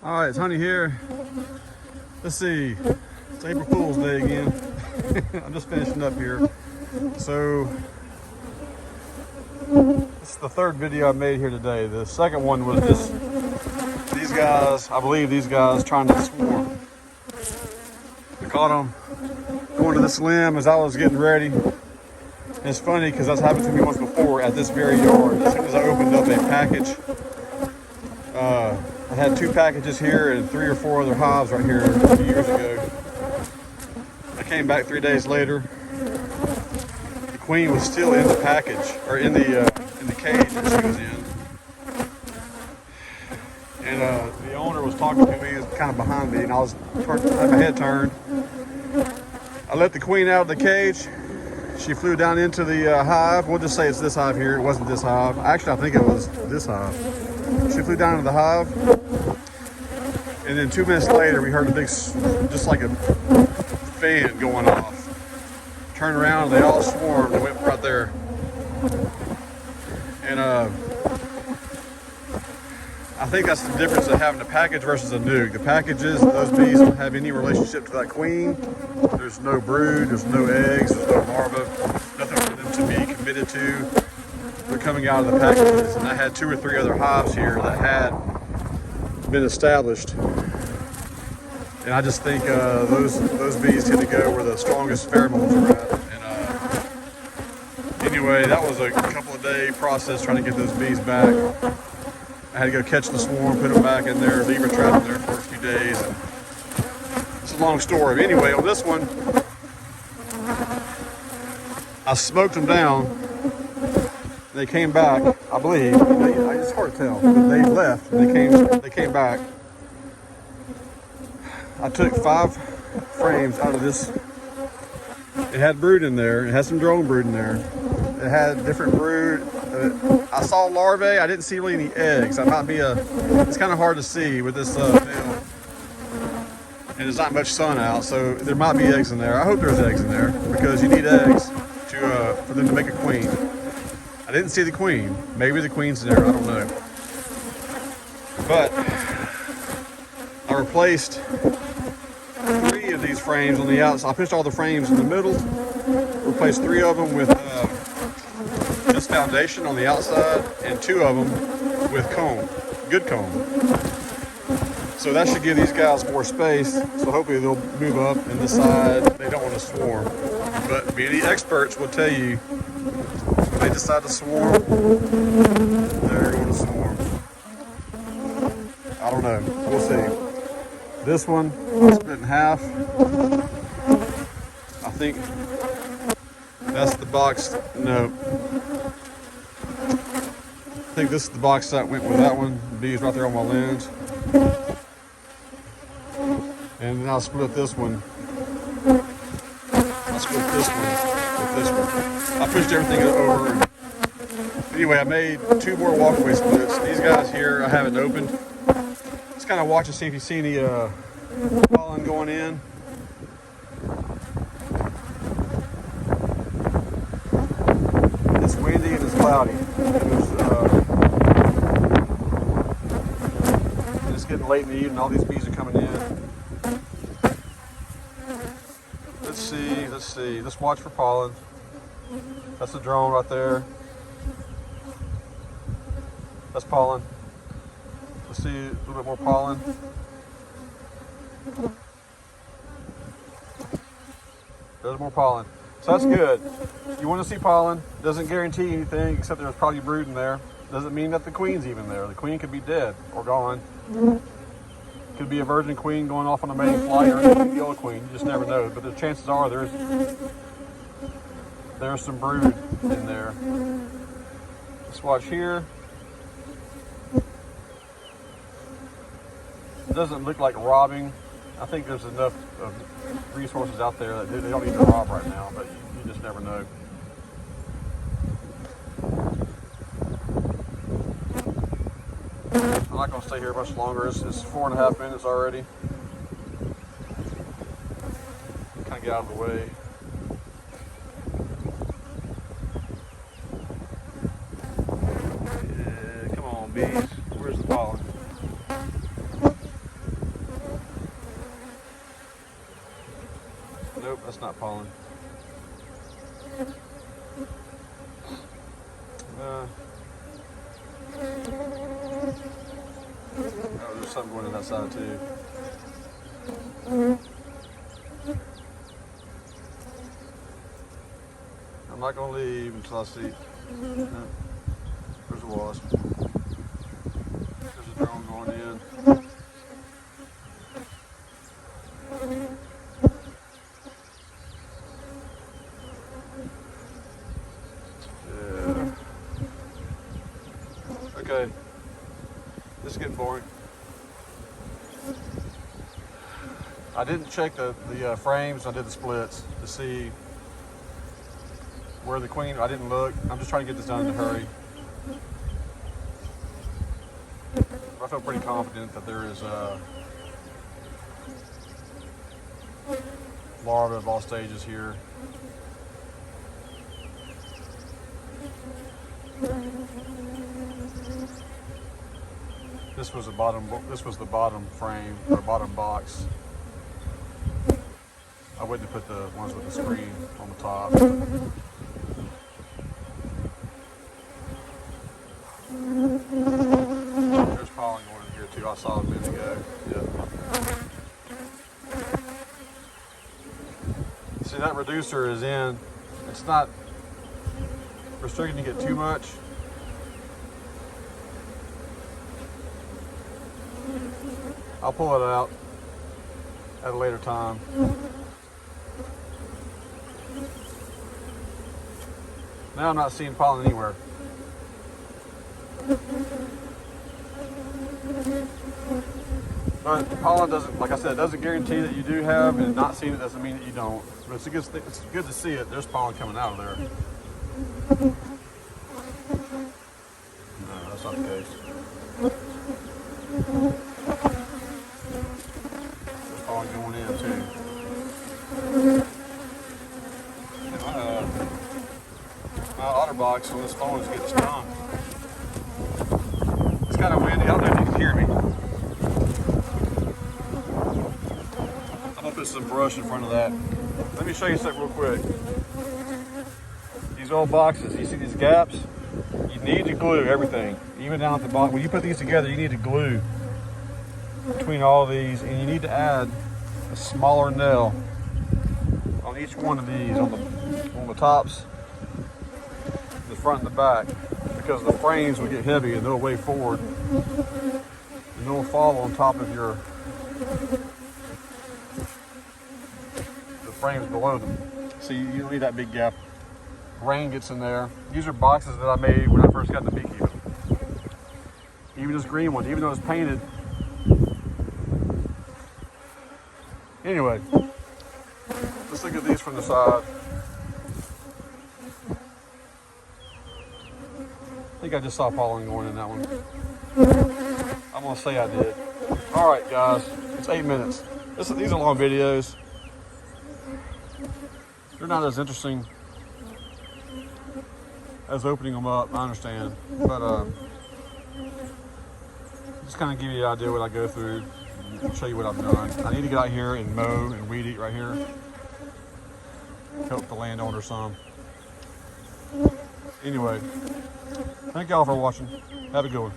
All right, it's Honey here. Let's see, it's April Fool's Day again. I'm just finishing up here. So, this is the third video I made here today. The second one was just these guys, I believe these guys trying to swarm. I caught them going to this limb as I was getting ready. And it's funny because that's happened to me once before at this very yard. As soon as I opened up a package, I had 2 packages here and 3 or 4 other hives right here a few years ago. I came back 3 days later. The queen was still in the package, or in the cage that she was in. And the owner was talking to me, he was kind of behind me, and I had my head turned. I let the queen out of the cage. She flew down into the hive. We'll just say it's this hive here. It wasn't this hive. Actually, I think it was this hive. She flew down into the hive, and then 2 minutes later, we heard a big, just like a fan going off. Turned around, and they all swarmed. They went right there. And I think that's the difference of having a package versus a nuke. The packages, those bees don't have any relationship to that queen. There's no brood, there's no eggs, there's no larvae, nothing for them to be committed to. They're coming out of the packages, and I had 2 or 3 other hives here that had been established. And I just think those bees tend to go where the strongest pheromones are at. And anyway, that was a couple of day process trying to get those bees back. I had to go catch the swarm, put them back in there, leave a trap in there for a few days. And it's a long story. But anyway, on this one, I smoked them down. They came back, I believe. It's hard to tell, but they left. And they came back. I took 5 frames out of this. It had brood in there. It had some drone brood in there. It had different brood. I saw larvae. I didn't see really any eggs. That might be it's kind of hard to see with this veil. And there's not much sun out, so there might be eggs in there. I hope there's eggs in there because you need eggs for them to make a queen. I didn't see the queen. Maybe the queen's there. I don't know. But I replaced 3 of these frames on the outside. I pushed all the frames in the middle. Replaced 3 of them with just foundation on the outside, and 2 of them with comb, good comb. So that should give these guys more space. So hopefully they'll move up and decide they don't want to swarm. But many experts will tell you, when they decide to swarm, they're going to swarm. I don't know. We'll see. This one, I split in half. I think that's the box. No. I think this is the box that went with that one. The bees right there on my lens. And then I'll split this one. I'll split this one with this one. I pushed everything over. Anyway, I made 2 more walkway splits. These guys here, I haven't opened. Just kind of watch and see if you see any pollen going in. It's windy and it's cloudy. It's getting late in the evening. All these bees are coming in. Let's see. Let's watch for pollen. That's a drone right there. That's pollen. Let's see a little bit more pollen. There's more pollen. So that's good. You want to see pollen. Doesn't guarantee anything except there's probably brood in there. Doesn't mean that the queen's even there. The queen could be dead or gone. Could be a virgin queen going off on a mating flight, or it could be the old queen. You just never know. But the chances are there's some brood in there. Let's watch here. It doesn't look like robbing. I think there's enough resources out there that they don't need to rob right now, but you just never know. I'm not going to stay here much longer. It's 4.5 minutes already. Kind of get out of the way. Yeah, come on, bees. Where's the pollen? not pollen. Oh, there's something going on that side too. I'm not gonna leave until I see. There's a wasp. There's a drone going in. Yeah. Okay. This is getting boring. I didn't check the frames. I did the splits to see where the queen. I didn't look. I'm just trying to get this done in a hurry. I feel pretty confident that there is larvae of all stages here. This was the bottom. This was the bottom frame or bottom box. I wouldn't put the ones with the screen on the top. There's pollen going in here too. I saw it a minute ago. Yeah. See, that reducer is in. It's not restricting to get too much. I'll pull it out at a later time. Now I'm not seeing pollen anywhere. But pollen doesn't, like I said, it doesn't guarantee that you do have, and not seeing it doesn't mean that you don't. But it's good to see it. There's pollen coming out of there. No, that's not the case. There's pollen going in too. My OtterBox on this phone is getting stung. It's kind of windy. I don't know if you can hear me. I'm gonna put some brush in front of that. Let me show you something real quick. These old boxes, you see these gaps? You need to glue everything, even down at the bottom. When you put these together, you need to glue between all these, and you need to add a smaller nail on each one of these, on the tops, the front and the back, because the frames will get heavy and they'll weigh forward and they'll fall on top of the frames below them. So you don't need that big gap. Rain gets in there. These are boxes that I made when I first got into beekeeping. Even this green one, even though it's painted. Anyway, let's look at these from the side. I think I just saw pollen going in that one. I'm gonna say I did. All right, guys, it's 8 minutes. These are long videos. They're not as interesting as opening them up, I understand. But just kind of give you an idea what I go through and show you what I've done. I need to get out here and mow and weed eat right here. Help the landowner some. Anyway, thank y'all for watching. Have a good one.